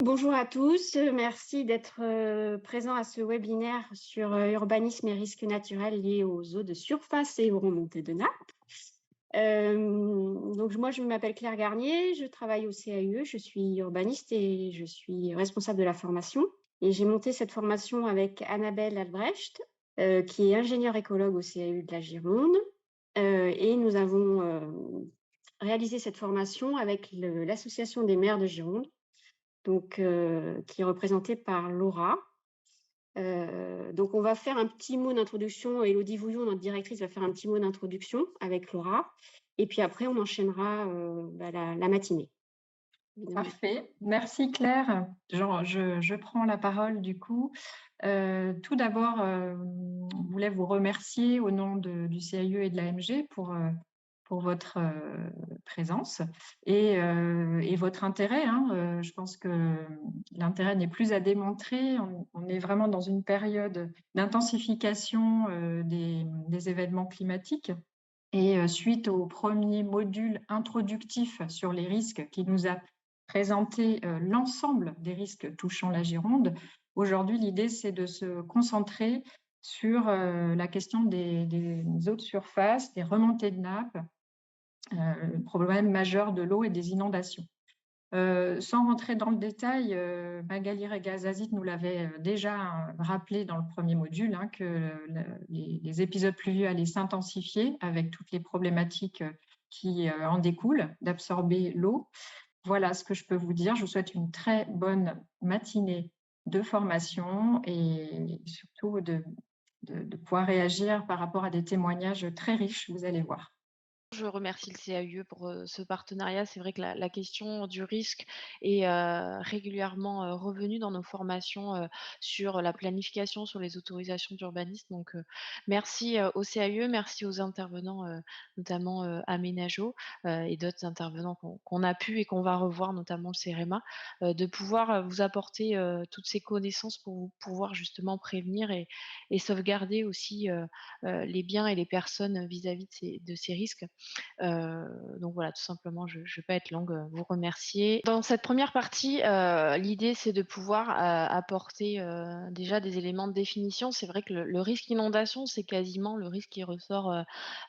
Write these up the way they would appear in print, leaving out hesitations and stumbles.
Bonjour à tous, merci d'être présents à ce webinaire sur urbanisme et risques naturels liés aux eaux de surface et aux remontées de nappe. Donc moi, je m'appelle Claire Garnier, je travaille au CAUE, je suis urbaniste et je suis responsable de la formation. Et j'ai monté cette formation avec Annabelle Albrecht, qui est ingénieure écologue au CAUE de la Gironde. Et nous avons réalisé cette formation avec l'Association des maires de Gironde, donc qui est représentée par Laura. Donc on va faire un petit mot d'introduction. Élodie Vouillon, notre directrice, va faire un petit mot d'introduction avec Laura. Et puis après, on enchaînera la matinée, évidemment. Parfait. Merci Claire. Je prends la parole du coup. Tout d'abord, je voulais vous remercier au nom du CAUE et de l'AMG pour votre présence et votre intérêt. Je pense que l'intérêt n'est plus à démontrer. On est vraiment dans une période d'intensification des événements climatiques. Et suite au premier module introductif sur les risques qui nous a présenté l'ensemble des risques touchant la Gironde, aujourd'hui, l'idée, c'est de se concentrer sur la question des eaux de surface, des remontées de nappe, le problème majeur de l'eau et des inondations. Sans rentrer dans le détail, Magali Regazazit nous l'avait déjà rappelé dans le premier module, que les épisodes pluvieux allaient s'intensifier avec toutes les problématiques qui en découlent, d'absorber l'eau. Voilà ce que je peux vous dire. Je vous souhaite une très bonne matinée de formation et surtout de pouvoir réagir par rapport à des témoignages très riches, vous allez voir. Je remercie le CAUE pour ce partenariat. C'est vrai que la question du risque est régulièrement revenue dans nos formations sur la planification, sur les autorisations d'urbanisme. Donc, merci au CAUE, merci aux intervenants, notamment Aménageo et d'autres intervenants qu'on a pu et qu'on va revoir, notamment le CEREMA, de pouvoir vous apporter toutes ces connaissances pour vous pouvoir justement prévenir et sauvegarder aussi les biens et les personnes vis-à-vis de ces risques. Donc voilà, tout simplement, je ne vais pas être longue, vous remercier. Dans cette première partie, l'idée, c'est de pouvoir apporter déjà des éléments de définition. C'est vrai que le risque inondation, c'est quasiment le risque qui ressort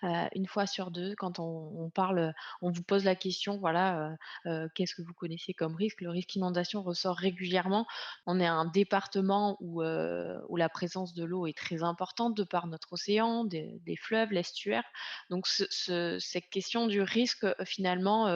une fois sur deux quand on parle, on vous pose la question, voilà, qu'est-ce que vous connaissez comme risque? Le risque inondation ressort régulièrement. On est un département où la présence de l'eau est très importante de par notre océan, des fleuves, l'estuaire. Donc cette question du risque, finalement,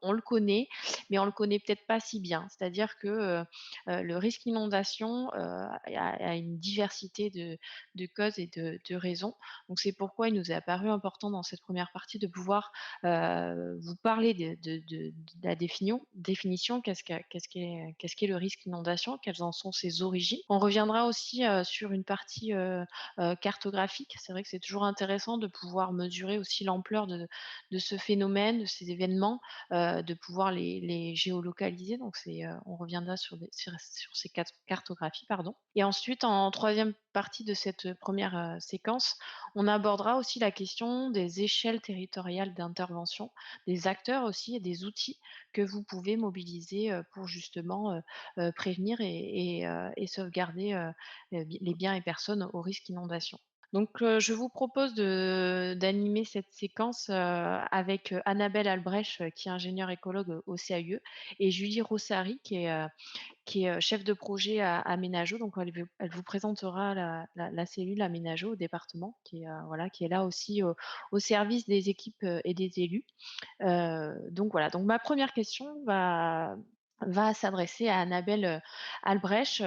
on le connaît, mais on le connaît peut-être pas si bien. C'est-à-dire que, le risque inondation, a une diversité de causes et de raisons. Donc c'est pourquoi il nous est apparu important dans cette première partie de pouvoir, vous parler de la définition. Qu'est-ce qu'est le risque inondation? Quelles en sont ses origines? On reviendra aussi, sur une partie, cartographique. C'est vrai que c'est toujours intéressant de pouvoir mesurer aussi l'ampleur de ce phénomène, de ces événements, de pouvoir les géolocaliser. Donc on reviendra sur ces cartographies, pardon. Et ensuite, en troisième partie de cette première séquence, on abordera aussi la question des échelles territoriales d'intervention, des acteurs aussi et des outils que vous pouvez mobiliser pour justement prévenir et sauvegarder les biens et personnes au risque inondation. Donc, je vous propose d'animer cette séquence avec Annabelle Albrecht, qui est ingénieure écologue au CAUE, et Julie Rossari, qui est chef de projet à Aménageo. Donc, elle vous présentera la cellule Aménageo au département, voilà, qui est là aussi au service des équipes et des élus. Donc voilà, donc ma première question va s'adresser à Annabelle Albrecht.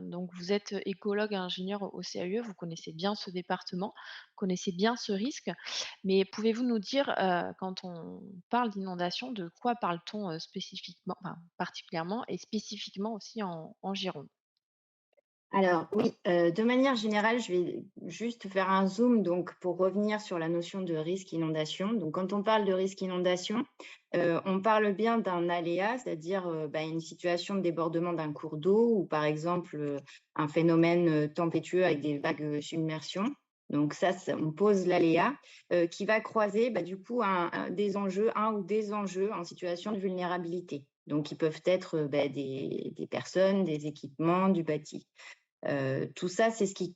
Donc vous êtes écologue et ingénieur au CAUE, vous connaissez bien ce département, vous connaissez bien ce risque, mais pouvez-vous nous dire, quand on parle d'inondation, de quoi parle-t-on spécifiquement, enfin, particulièrement et spécifiquement aussi en Gironde? Alors oui, de manière générale, je vais juste faire un zoom donc pour revenir sur la notion de risque inondation. Donc quand on parle de risque inondation, on parle bien d'un aléa, c'est-à-dire une situation de débordement d'un cours d'eau ou par exemple un phénomène tempétueux avec des vagues submersion. Donc ça, on pose l'aléa qui va croiser du coup un ou des enjeux en situation de vulnérabilité. Donc, ils peuvent être des personnes, des équipements, du bâti. Tout ça, c'est ce qui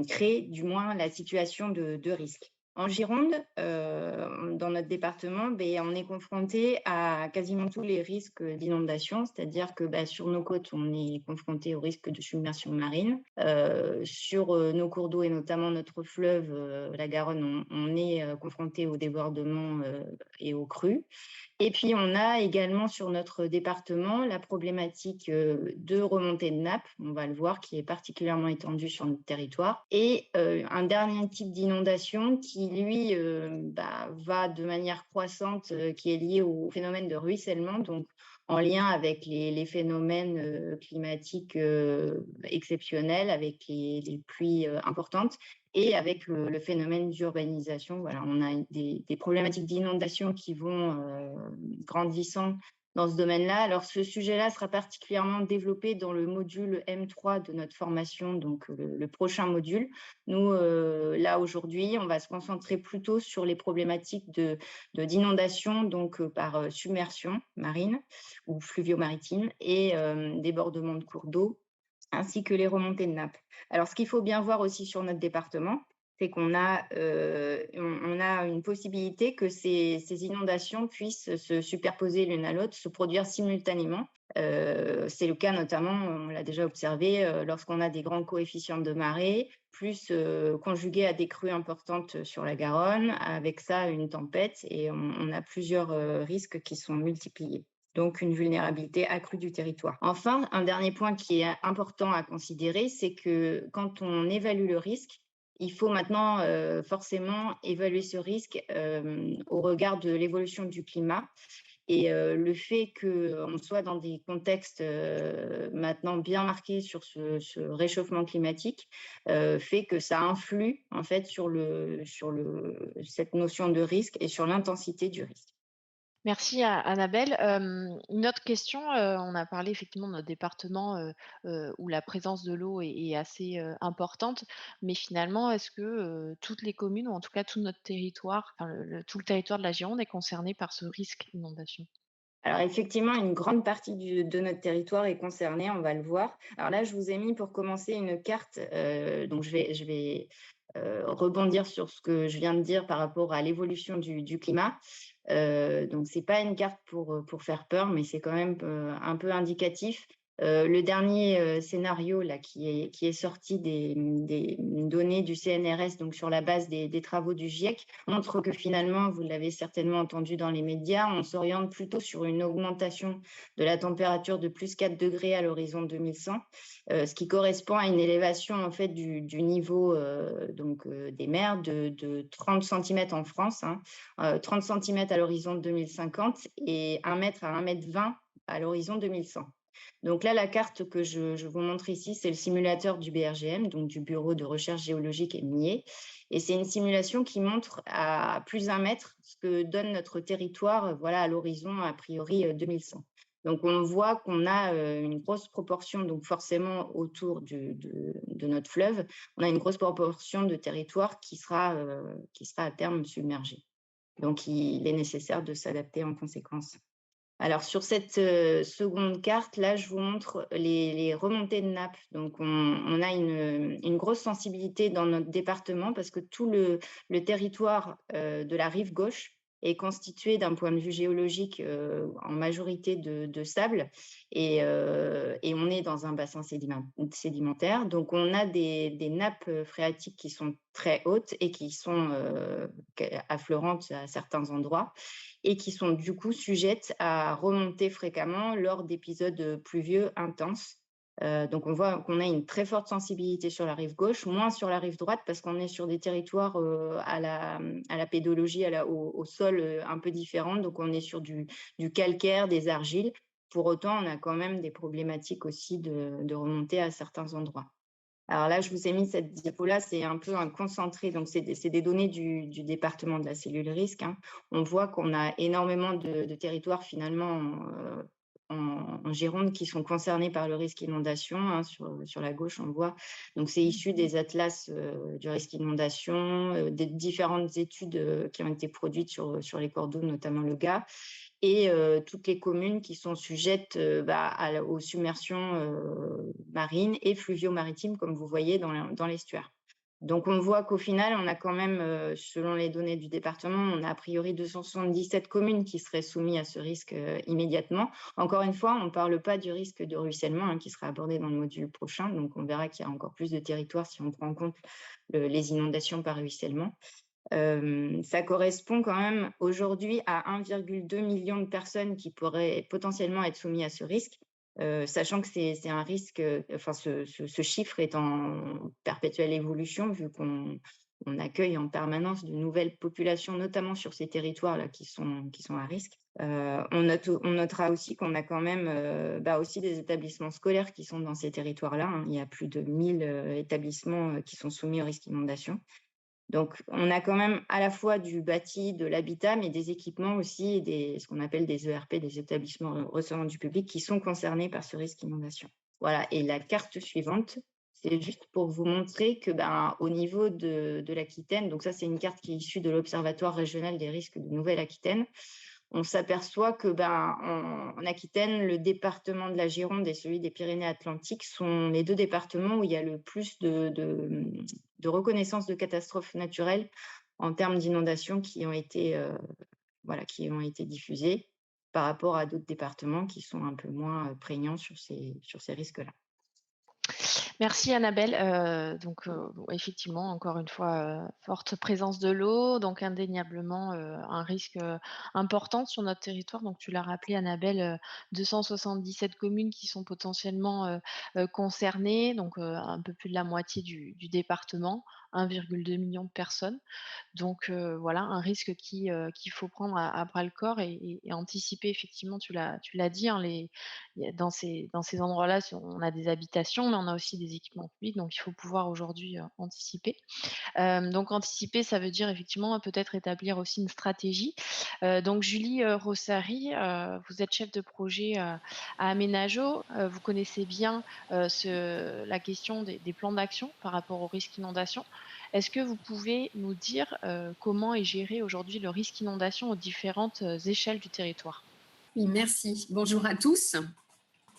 crée du moins la situation de risque. En Gironde, dans notre département, on est confronté à quasiment tous les risques d'inondation, c'est-à-dire que sur nos côtes, on est confronté au risque de submersion marine. Sur nos cours d'eau et notamment notre fleuve, la Garonne, on est confronté au débordement et aux crues. Et puis, on a également sur notre département la problématique de remontée de nappe, on va le voir, qui est particulièrement étendue sur notre territoire. Et un dernier type d'inondation qui, lui, va de manière croissante, qui est lié au phénomène de ruissellement, donc en lien avec les phénomènes climatiques exceptionnels, avec les pluies importantes. Et avec le phénomène d'urbanisation, voilà, on a des problématiques d'inondation qui vont grandissant dans ce domaine-là. Alors, ce sujet-là sera particulièrement développé dans le module M3 de notre formation, donc le prochain module. Nous, là, aujourd'hui, on va se concentrer plutôt sur les problématiques d'inondation, donc par submersion marine ou fluvio-maritime et débordement de cours d'eau, ainsi que les remontées de nappe. Alors, ce qu'il faut bien voir aussi sur notre département, c'est qu'on a, on a une possibilité que ces inondations puissent se superposer l'une à l'autre, se produire simultanément. C'est le cas notamment, on l'a déjà observé, lorsqu'on a des grands coefficients de marée, plus conjugués à des crues importantes sur la Garonne, avec ça une tempête, et on a plusieurs risques qui sont multipliés. Donc une vulnérabilité accrue du territoire. Enfin, un dernier point qui est important à considérer, c'est que quand on évalue le risque, il faut maintenant forcément évaluer ce risque au regard de l'évolution du climat. Et le fait qu'on soit dans des contextes maintenant bien marqués sur ce réchauffement climatique fait que ça influe en fait sur cette notion de risque et sur l'intensité du risque. Merci à Annabelle. Une autre question, on a parlé effectivement de notre département, où la présence de l'eau est assez, importante. Mais finalement, est-ce que, toutes les communes ou en tout cas tout notre territoire, enfin tout le territoire de la Gironde est concerné par ce risque inondation? Alors effectivement, une grande partie de notre territoire est concernée, on va le voir. Alors là, je vous ai mis pour commencer une carte, donc je vais rebondir sur ce que je viens de dire par rapport à l'évolution du climat. Donc c'est pas une carte pour faire peur, mais c'est quand même un peu indicatif. Le dernier scénario là, qui est sorti des données du CNRS, donc sur la base des travaux du GIEC, montre que finalement, vous l'avez certainement entendu dans les médias, on s'oriente plutôt sur une augmentation de la température de plus 4 degrés à l'horizon 2100, ce qui correspond à une élévation en fait du niveau des mers de 30 cm en France, 30 cm à l'horizon 2050 et 1 mètre à 1,20 m à l'horizon 2100. Donc là, la carte que je vous montre ici, c'est le simulateur du BRGM, donc du Bureau de recherche géologique et minier. Et c'est une simulation qui montre à plus d'un mètre ce que donne notre territoire voilà, à l'horizon, a priori, 2100. Donc on voit qu'on a une grosse proportion, donc forcément autour de notre fleuve, on a une grosse proportion de territoire qui sera à terme submergé. Donc il est nécessaire de s'adapter en conséquence. Alors sur cette seconde carte, là, je vous montre les remontées de nappe. Donc on a une grosse sensibilité dans notre département parce que tout le territoire de la rive gauche est constitué d'un point de vue géologique en majorité de sable et on est dans un bassin sédimentaire. Donc on a des nappes phréatiques qui sont très hautes et qui sont affleurantes à certains endroits et qui sont du coup sujettes à remonter fréquemment lors d'épisodes pluvieux intenses. Donc on voit qu'on a une très forte sensibilité sur la rive gauche, moins sur la rive droite parce qu'on est sur des territoires à la pédologie, au sol un peu différente. Donc on est sur du calcaire, des argiles. Pour autant, on a quand même des problématiques aussi de remontée à certains endroits. Alors là, je vous ai mis cette diapo-là, c'est un peu un concentré, donc c'est des données du département de la cellule risque. On voit qu'on a énormément de territoires finalement en Gironde qui sont concernés par le risque inondation. Sur la gauche, on voit. Donc c'est issu des atlas du risque inondation, des différentes études qui ont été produites sur les cours d'eau, notamment le GA. et toutes les communes qui sont sujettes aux submersions marines et fluvio-maritimes, comme vous voyez dans l'estuaire. Donc, on voit qu'au final, on a quand même, selon les données du département, on a a priori 277 communes qui seraient soumises à ce risque immédiatement. Encore une fois, on ne parle pas du risque de ruissellement qui sera abordé dans le module prochain. Donc, on verra qu'il y a encore plus de territoires si on prend en compte les inondations par ruissellement. Ça correspond quand même aujourd'hui à 1,2 million de personnes qui pourraient potentiellement être soumises à ce risque. Sachant que c'est un risque, ce chiffre est en perpétuelle évolution vu qu'on accueille en permanence de nouvelles populations, notamment sur ces territoires-là qui sont à risque. On notera aussi qu'on a quand même aussi des établissements scolaires qui sont dans ces territoires-là. Il y a plus de 1000 établissements qui sont soumis au risque d'inondation. Donc, on a quand même à la fois du bâti, de l'habitat, mais des équipements aussi, ce qu'on appelle des ERP, des établissements recevant du public, qui sont concernés par ce risque d'inondation. Voilà, et la carte suivante, c'est juste pour vous montrer que, au niveau de l'Aquitaine, donc ça, c'est une carte qui est issue de l'Observatoire régional des risques de Nouvelle-Aquitaine. On s'aperçoit que en Aquitaine, le département de la Gironde et celui des Pyrénées-Atlantiques sont les deux départements où il y a le plus de reconnaissance de catastrophes naturelles en termes d'inondations qui ont été diffusées par rapport à d'autres départements qui sont un peu moins prégnants sur ces risques-là. Merci Annabelle. Effectivement, encore une fois, forte présence de l'eau, donc indéniablement un risque important sur notre territoire. Donc tu l'as rappelé Annabelle, 277 communes qui sont potentiellement concernées, donc un peu plus de la moitié du département, 1,2 million de personnes. Donc voilà, un risque qu'il faut prendre à bras le corps et anticiper effectivement, tu l'as dit, hein, dans ces endroits-là, on a des habitations, mais on a aussi des équipements publics, donc il faut pouvoir aujourd'hui anticiper. Donc anticiper, ça veut dire effectivement peut-être établir aussi une stratégie. Donc Julie Rossari, vous êtes chef de projet à Aménageo. Vous connaissez bien la question des plans d'action par rapport au risque inondation. Est-ce que vous pouvez nous dire comment est géré aujourd'hui le risque inondation aux différentes échelles du territoire? Oui, merci. Bonjour à tous.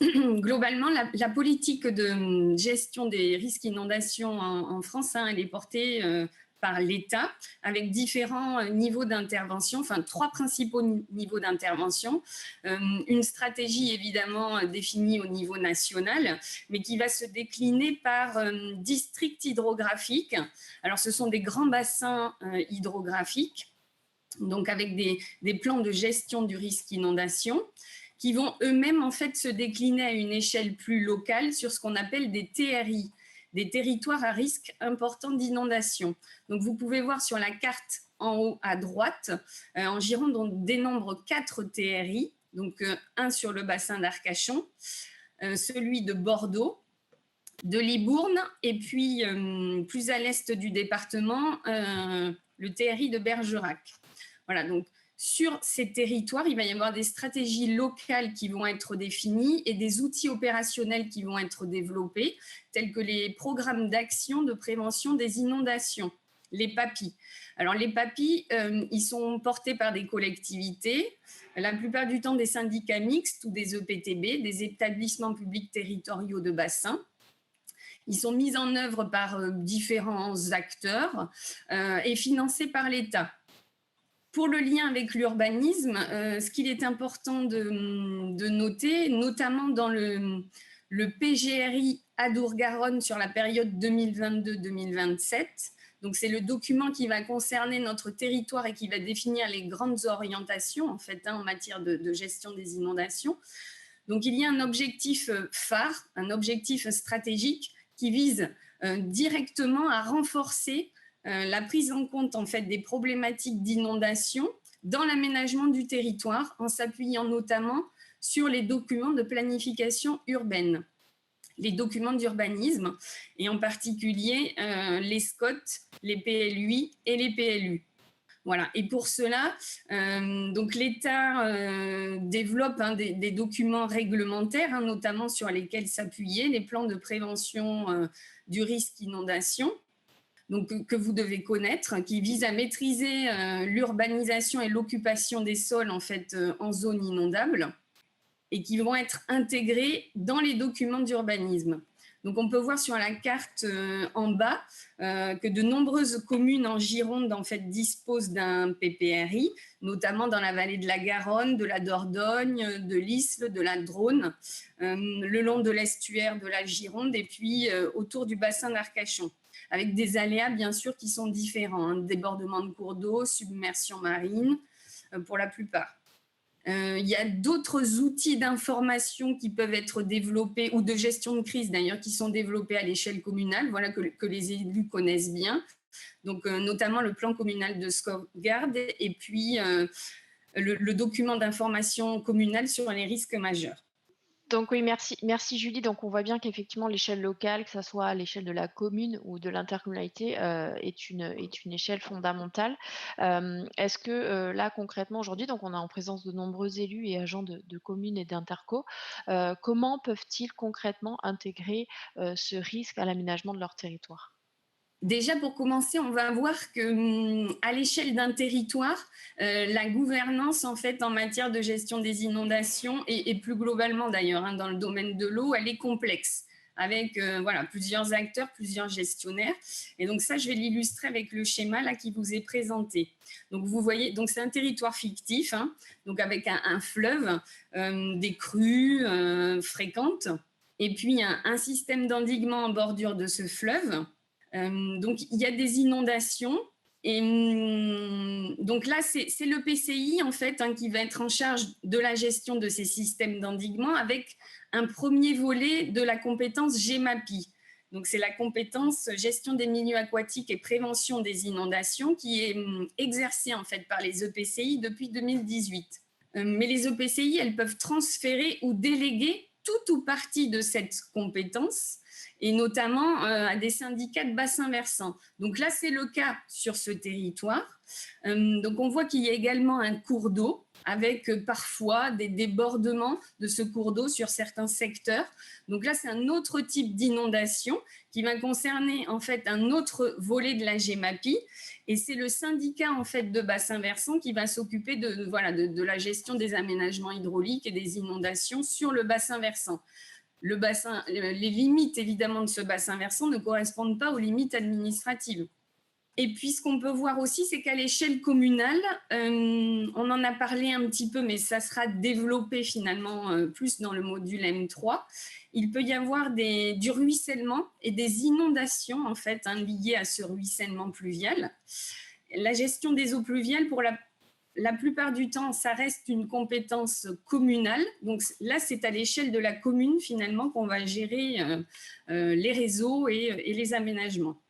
Globalement, la politique de gestion des risques inondations en France, elle est portée par l'État avec différents niveaux d'intervention, enfin 3 principaux niveaux d'intervention. Une stratégie évidemment définie au niveau national, mais qui va se décliner par district hydrographique. Alors ce sont des grands bassins hydrographiques, donc avec des plans de gestion du risque inondation, qui vont eux-mêmes en fait se décliner à une échelle plus locale sur ce qu'on appelle des TRI, des territoires à risque important d'inondation. Donc vous pouvez voir sur la carte en haut à droite, en Gironde, on dénombre 4 TRI, donc un sur le bassin d'Arcachon, celui de Bordeaux, de Libourne, et puis plus à l'est du département, le TRI de Bergerac. Voilà, donc sur ces territoires, il va y avoir des stratégies locales qui vont être définies et des outils opérationnels qui vont être développés, tels que les programmes d'action de prévention des inondations, les PAPI. Alors les PAPI, ils sont portés par des collectivités, la plupart du temps des syndicats mixtes ou des EPTB, des établissements publics territoriaux de bassin. Ils sont mis en œuvre par différents acteurs et financés par l'État. Pour le lien avec l'urbanisme, ce qu'il est important de noter, notamment dans le PGRI Adour-Garonne sur la période 2022-2027, donc c'est le document qui va concerner notre territoire et qui va définir les grandes orientations en fait en matière de gestion des inondations. Donc il y a un objectif phare, un objectif stratégique qui vise directement à renforcer la prise en compte en fait des problématiques d'inondation dans l'aménagement du territoire en s'appuyant notamment sur les documents de planification urbaine, les documents d'urbanisme et en particulier les SCOT, les PLUI et les PLU. Voilà. Et pour cela, donc l'État développe des documents réglementaires, notamment sur lesquels s'appuyer, les plans de prévention du risque inondation. donc, que vous devez connaître, qui vise à maîtriser l'urbanisation et l'occupation des sols en fait en zone inondable et qui vont être intégrés dans les documents d'urbanisme. Donc, on peut voir sur la carte en bas que de nombreuses communes en Gironde en fait, disposent d'un PPRI, notamment dans la vallée de la Garonne, de la Dordogne, de l'Isle, de la Drône, le long de l'estuaire de la Gironde et puis autour du bassin d'Arcachon, avec des aléas bien sûr qui sont différents, hein, débordements de cours d'eau, submersion marine pour la plupart. Il y a d'autres outils d'information qui peuvent être développés, ou de gestion de crise d'ailleurs, qui sont développés à l'échelle communale, voilà, que les élus connaissent bien. Donc, notamment le plan communal de sauvegarde et puis le document d'information communale sur les risques majeurs. Donc oui, merci Julie. Donc on voit bien qu'effectivement l'échelle locale, que ça soit à l'échelle de la commune ou de l'intercommunalité, est une échelle fondamentale. Est-ce que là concrètement aujourd'hui, donc on est en présence de nombreux élus et agents de communes et d'interco, comment peuvent-ils concrètement intégrer ce risque à l'aménagement de leur territoire? Déjà, pour commencer, on va voir qu'à l'échelle d'un territoire, la gouvernance en fait en matière de gestion des inondations et plus globalement d'ailleurs hein, dans le domaine de l'eau, elle est complexe avec voilà, plusieurs acteurs, plusieurs gestionnaires. Et donc ça, je vais l'illustrer avec le schéma là qui vous est présenté. Donc vous voyez, donc c'est un territoire fictif, hein, donc avec un fleuve, des crues fréquentes, et puis un système d'endiguement en bordure de ce fleuve. Donc, il y a des inondations. Et donc là, c'est le PCI en fait hein, qui va être en charge de la gestion de ces systèmes d'endiguement avec un premier volet de la compétence GEMAPI. Donc, c'est la compétence gestion des milieux aquatiques et prévention des inondations qui est exercée en fait par les EPCI depuis 2018. Mais les EPCI, elles peuvent transférer ou déléguer tout ou partie de cette compétence et notamment à des syndicats de bassin versant. Donc là, c'est le cas sur ce territoire. Donc on voit qu'il y a également un cours d'eau avec parfois des débordements de ce cours d'eau sur certains secteurs. Donc là, c'est un autre type d'inondation qui va concerner en fait un autre volet de la GEMAPI et c'est le syndicat en fait de bassin versant qui va s'occuper de la gestion des aménagements hydrauliques et des inondations sur le bassin versant. Les limites évidemment de ce bassin versant ne correspondent pas aux limites administratives. Et puis ce qu'on peut voir aussi, c'est qu'à l'échelle communale, on en a parlé un petit peu, mais ça sera développé finalement plus dans le module M3. Il peut y avoir du ruissellement et des inondations en fait hein, liées à ce ruissellement pluvial. La gestion des eaux pluviales, pour la plupart du temps, ça reste une compétence communale. Donc là, c'est à l'échelle de la commune, finalement, qu'on va gérer les réseaux et les aménagements.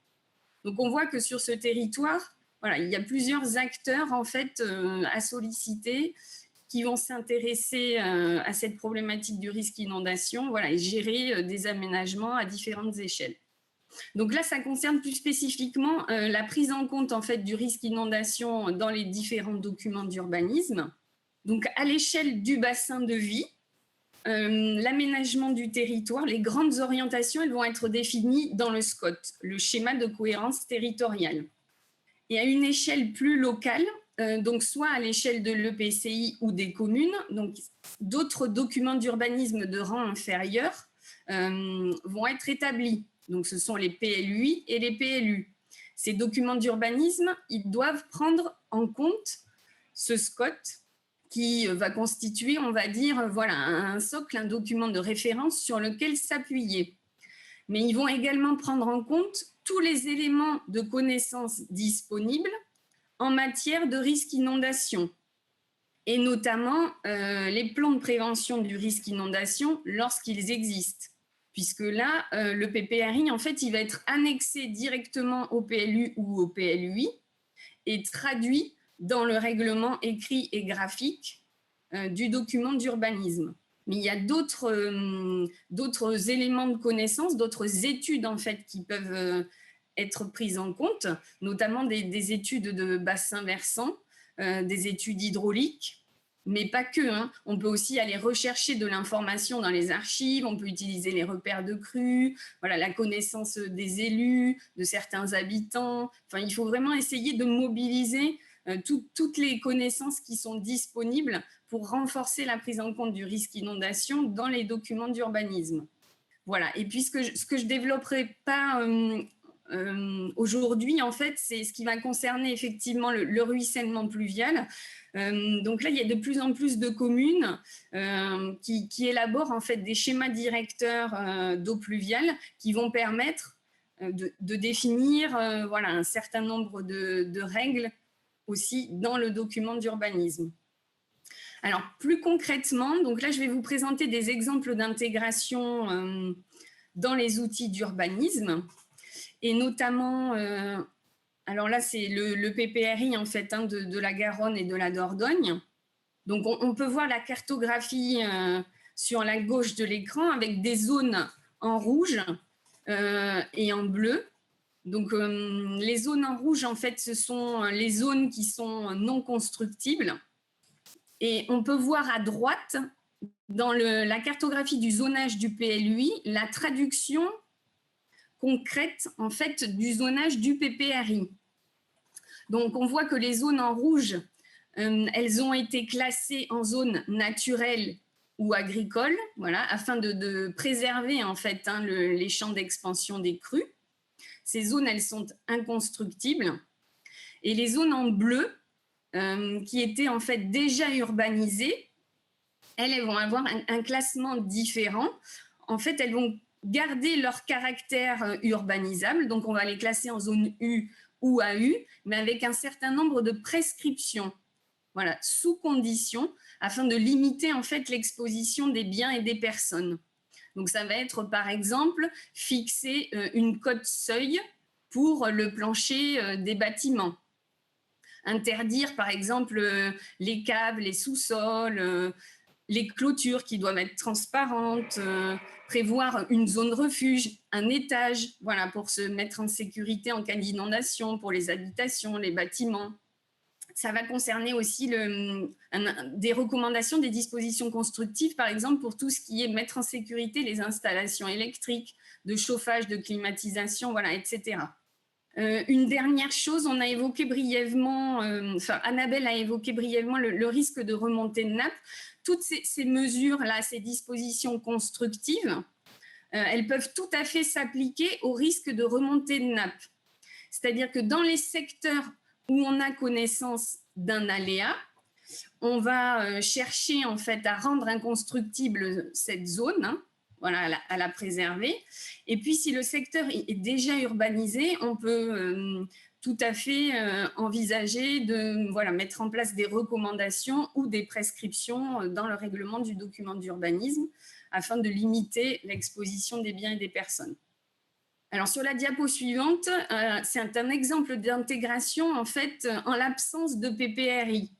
Donc, on voit que sur ce territoire, voilà, il y a plusieurs acteurs, en fait, à solliciter qui vont s'intéresser à cette problématique du risque inondation, voilà, et gérer des aménagements à différentes échelles. Donc là, ça concerne plus spécifiquement la prise en compte en fait, du risque inondation dans les différents documents d'urbanisme. Donc à l'échelle du bassin de vie, l'aménagement du territoire, les grandes orientations, elles vont être définies dans le SCOT, le schéma de cohérence territoriale. Et à une échelle plus locale, donc soit à l'échelle de l'EPCI ou des communes, donc d'autres documents d'urbanisme de rang inférieur vont être établis. Donc, ce sont les PLUI et les PLU. Ces documents d'urbanisme, ils doivent prendre en compte ce SCOT qui va constituer, on va dire, voilà, un socle, un document de référence sur lequel s'appuyer. Mais ils vont également prendre en compte tous les éléments de connaissance disponibles en matière de risque inondation et notamment les plans de prévention du risque inondation lorsqu'ils existent. Puisque là, le PPRI, en fait, il va être annexé directement au PLU ou au PLUI et traduit dans le règlement écrit et graphique du document d'urbanisme. Mais il y a d'autres éléments de connaissance, d'autres études, en fait, qui peuvent être prises en compte, notamment des études de bassin versant, des études hydrauliques, mais pas que, hein. On peut aussi aller rechercher de l'information dans les archives, on peut utiliser les repères de crues, voilà, la connaissance des élus, de certains habitants. Enfin, il faut vraiment essayer de mobiliser toutes les connaissances qui sont disponibles pour renforcer la prise en compte du risque inondation dans les documents d'urbanisme. Voilà. Et puis, ce que je développerai pas aujourd'hui, en fait, c'est ce qui va concerner effectivement le ruissellement pluvial. Donc là, il y a de plus en plus de communes qui élaborent en fait des schémas directeurs d'eau pluviale qui vont permettre de définir voilà, un certain nombre de règles aussi dans le document d'urbanisme. Alors, plus concrètement, donc là, je vais vous présenter des exemples d'intégration dans les outils d'urbanisme, et notamment, alors là, c'est le PPRI, en fait, hein, de la Garonne et de la Dordogne. Donc, on peut voir la cartographie sur la gauche de l'écran avec des zones en rouge et en bleu. Donc, les zones en rouge, en fait, ce sont les zones qui sont non constructibles. Et on peut voir à droite, dans la cartographie du zonage du PLUI, la traduction concrète, en fait, du zonage du PPRI. Donc, on voit que les zones en rouge, elles ont été classées en zones naturelles ou agricoles, voilà, afin de préserver, en fait, hein, les champs d'expansion des crues. Ces zones, elles sont inconstructibles. Et les zones en bleu, qui étaient en fait déjà urbanisées, elles vont avoir un classement différent. En fait, elles vont garder leur caractère urbanisable, donc on va les classer en zone U ou AU, mais avec un certain nombre de prescriptions, voilà, sous condition, afin de limiter en fait l'exposition des biens et des personnes. Donc ça va être par exemple fixer une cote seuil pour le plancher des bâtiments. Interdire, par exemple, les caves, les sous-sols, les clôtures qui doivent être transparentes, prévoir une zone refuge, un étage, voilà, pour se mettre en sécurité en cas d'inondation pour les habitations, les bâtiments. Ça va concerner aussi des recommandations, des dispositions constructives, par exemple, pour tout ce qui est mettre en sécurité les installations électriques, de chauffage, de climatisation, voilà, etc. Une dernière chose, on a évoqué brièvement, Annabelle a évoqué brièvement le risque de remontée de nappe. Toutes ces mesures-là, ces dispositions constructives, elles peuvent tout à fait s'appliquer au risque de remontée de nappe. C'est-à-dire que dans les secteurs où on a connaissance d'un aléa, on va chercher en fait à rendre inconstructible cette zone, hein, voilà, à la préserver. Et puis, si le secteur est déjà urbanisé, on peut tout à fait envisager de mettre en place des recommandations ou des prescriptions dans le règlement du document d'urbanisme afin de limiter l'exposition des biens et des personnes. Alors, sur la diapo suivante, c'est un exemple d'intégration en fait en l'absence de PPRI.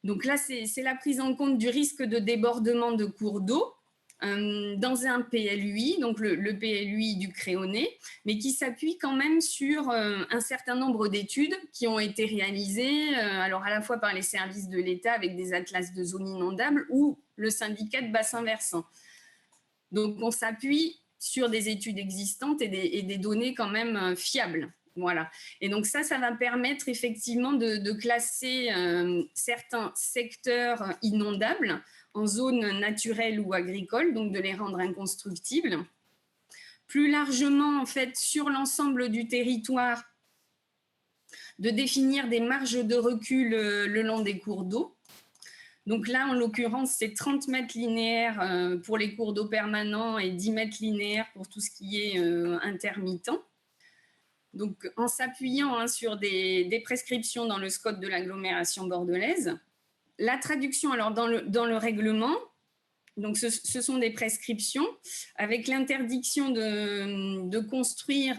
Donc là, c'est la prise en compte du risque de débordement de cours d'eau dans un PLUI, donc le PLUI du Créonais, mais qui s'appuie quand même sur un certain nombre d'études qui ont été réalisées, alors à la fois par les services de l'État avec des atlas de zones inondables ou le syndicat de bassin versant. Donc on s'appuie sur des études existantes et des données quand même fiables. Voilà. Et donc ça va permettre effectivement de classer certains secteurs inondables en zone naturelle ou agricole, donc de les rendre inconstructibles. Plus largement, en fait, sur l'ensemble du territoire, de définir des marges de recul le long des cours d'eau. Donc là, en l'occurrence, c'est 30 mètres linéaires pour les cours d'eau permanents et 10 mètres linéaires pour tout ce qui est intermittent. Donc, en s'appuyant sur des prescriptions dans le SCOT de l'agglomération bordelaise. La traduction, alors dans le règlement, donc ce sont des prescriptions avec l'interdiction de construire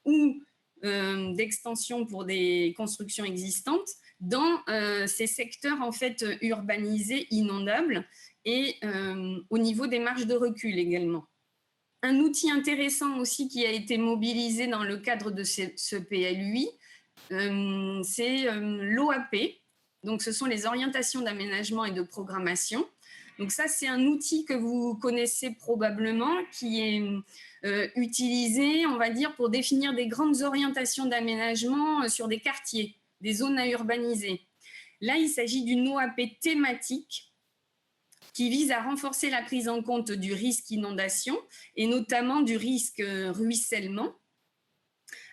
ou d'extension pour des constructions existantes dans ces secteurs en fait urbanisés, inondables et au niveau des marges de recul également. Un outil intéressant aussi qui a été mobilisé dans le cadre de ce PLUI, c'est l'OAP, Donc, ce sont les orientations d'aménagement et de programmation. Donc ça, c'est un outil que vous connaissez probablement, qui est utilisé, on va dire, pour définir des grandes orientations d'aménagement sur des quartiers, des zones à urbaniser. Là, il s'agit d'une OAP thématique qui vise à renforcer la prise en compte du risque inondation et notamment du risque ruissellement,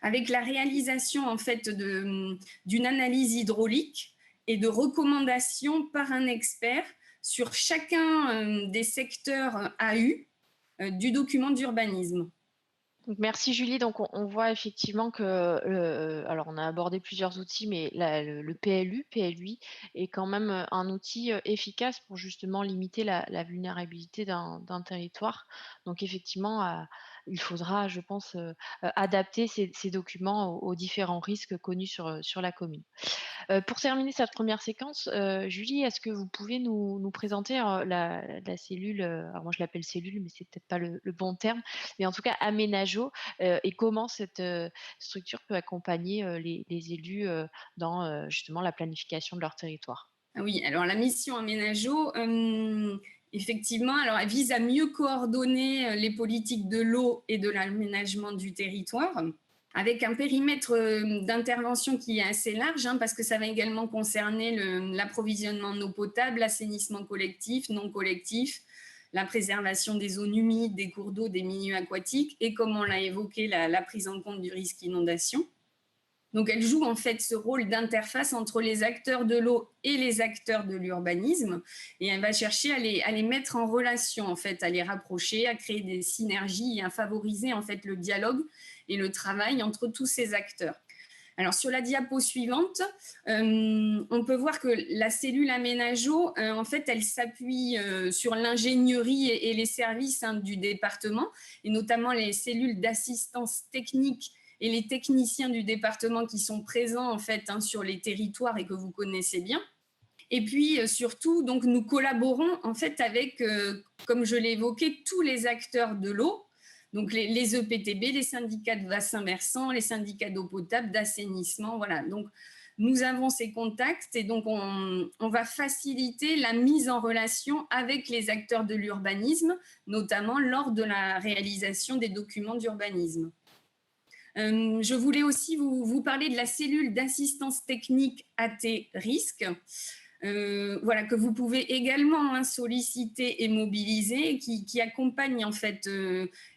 avec la réalisation en fait d'une analyse hydraulique et de recommandations par un expert sur chacun des secteurs AU du document d'urbanisme. Donc, merci Julie. Donc on voit effectivement que, alors on a abordé plusieurs outils, mais le PLU, PLUI est quand même un outil efficace pour justement limiter la vulnérabilité d'un territoire. Donc effectivement, il faudra, je pense, adapter ces documents aux différents risques connus sur la commune. Pour terminer cette première séquence, Julie, est-ce que vous pouvez nous présenter, la cellule, alors moi je l'appelle cellule, mais c'est peut-être pas le bon terme, mais en tout cas Aménageot, et comment cette, structure peut accompagner, les élus, dans, justement la planification de leur territoire? Ah oui, alors la mission Aménageot, effectivement, alors elle vise à mieux coordonner les politiques de l'eau et de l'aménagement du territoire, avec un périmètre d'intervention qui est assez large, hein, parce que ça va également concerner l'approvisionnement en eau potable, l'assainissement collectif, non collectif, la préservation des zones humides, des cours d'eau, des milieux aquatiques, et comme on l'a évoqué, la prise en compte du risque inondation. Donc, elle joue en fait ce rôle d'interface entre les acteurs de l'eau et les acteurs de l'urbanisme, et elle va chercher à les mettre en relation, en fait, à les rapprocher, à créer des synergies et à favoriser en fait le dialogue et le travail entre tous ces acteurs. Alors, sur la diapo suivante, on peut voir que la cellule Aménageot, en fait, elle s'appuie sur l'ingénierie et les services du département, et notamment les cellules d'assistance technique et les techniciens du département qui sont présents en fait sur les territoires et que vous connaissez bien. Et puis surtout, donc nous collaborons en fait avec, comme je l'ai évoqué, tous les acteurs de l'eau, donc les EPTB, les syndicats de bassins versants, les syndicats d'eau potable, d'assainissement, voilà. Donc nous avons ces contacts et donc on va faciliter la mise en relation avec les acteurs de l'urbanisme, notamment lors de la réalisation des documents d'urbanisme. Je voulais aussi vous parler de la cellule d'assistance technique AT Risque, voilà, que vous pouvez également solliciter et mobiliser, qui accompagne en fait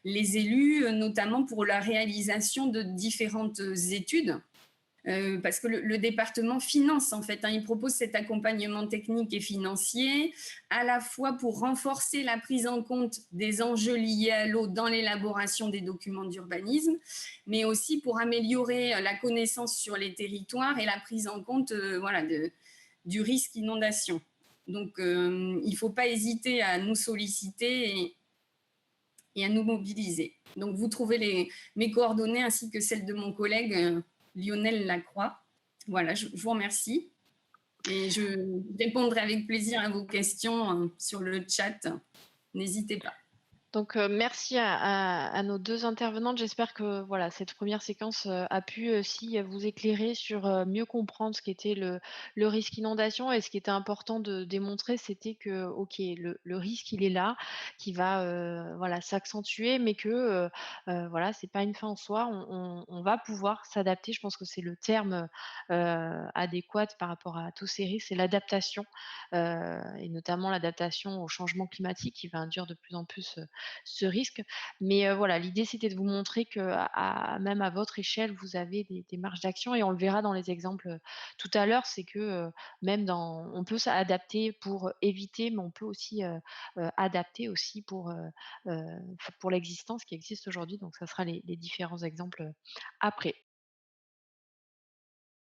les élus, notamment pour la réalisation de différentes études. Parce que le département finance en fait, il propose cet accompagnement technique et financier, à la fois pour renforcer la prise en compte des enjeux liés à l'eau dans l'élaboration des documents d'urbanisme, mais aussi pour améliorer la connaissance sur les territoires et la prise en compte voilà, du risque inondation. Donc il ne faut pas hésiter à nous solliciter et à nous mobiliser. Donc vous trouvez mes coordonnées ainsi que celles de mon collègue Lionel Lacroix. Voilà, je vous remercie et je répondrai avec plaisir à vos questions sur le chat. N'hésitez pas. Donc, merci à nos 2 intervenantes. J'espère que voilà, cette première séquence, a pu aussi vous éclairer sur, mieux comprendre ce qu'était le risque inondation, et ce qui était important de démontrer, c'était que, OK, le risque, il est là, qui va, voilà, s'accentuer, mais que, voilà, c'est pas une fin en soi. On va pouvoir s'adapter. Je pense que c'est le terme, adéquat par rapport à tous ces risques, c'est l'adaptation, et notamment l'adaptation au changement climatique qui va induire de plus en plus, ce risque. Mais voilà, l'idée, c'était de vous montrer que même à votre échelle, vous avez des marges d'action, et on le verra dans les exemples tout à l'heure. C'est que même on peut s'adapter pour éviter, mais on peut aussi adapter aussi pour l'existence qui existe aujourd'hui. Donc, ça sera les différents exemples après.